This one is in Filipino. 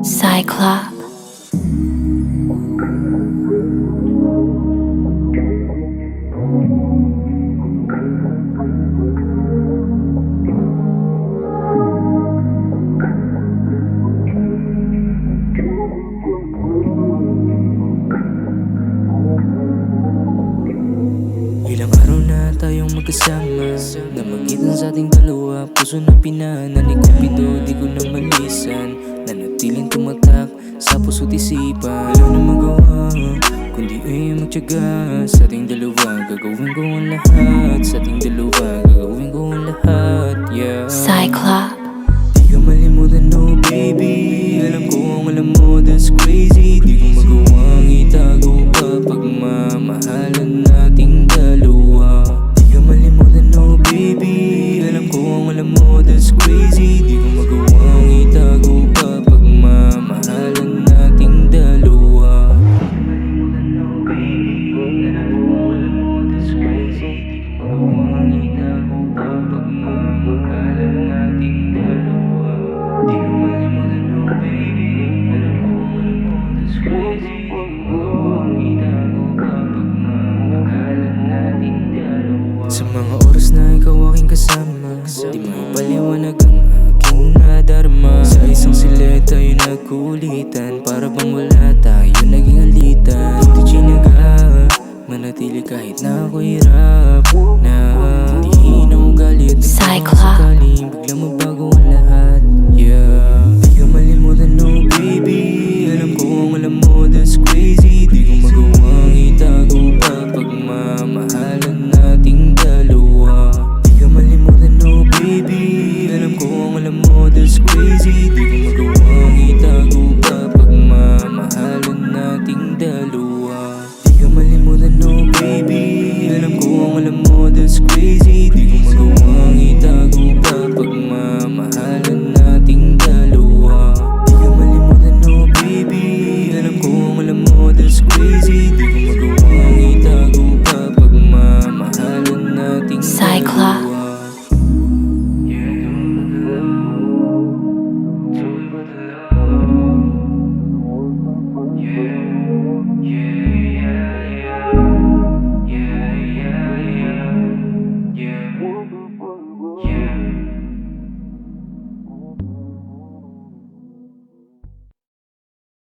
Cyclop. Ilang araw na tayong magkasama, na magitan sa ating dalawa. Puso na pinananig Cupido, di ko na malisan. Nanatiling tumatak sa puso't isipan. Wala na magawa, kundi ay magtiyaga. Sa ating dalawa, gagawin ko ang lahat. Sa ating dalawa, gagawin ko ang lahat, yeah. Cyclop. Di ka malimutan, no baby. Alam ko ang alam mo, that's crazy. Di ko magawang itago pa pagmamahalan nating dalawa. Di ka malimutan, no baby. Alam ko ang alam mo, that's crazy. Di ko magawang itago pa pagmamahalan nating dalawa. Di ka malimutan, no baby. Alam ko ang alam mo, that's crazy. Di ko magawang itago pa pagmamahalan nating dalawa. Di ko malimutan, no baby. Alam ko ang alam mo, that's crazy. Di ko magawang itago pa pagmamahalan nating dalawa. Sa mga oras na ikaw aking kasama, di maipaliwanag ang aking nadarama. Sa isang silid tayo nagkulitan, para bang wala tayo naging alitan. Di tinaga, manatili kahit na ako'y hirap na. Hindi na ugali at Cyclop. sakaling biglang mabago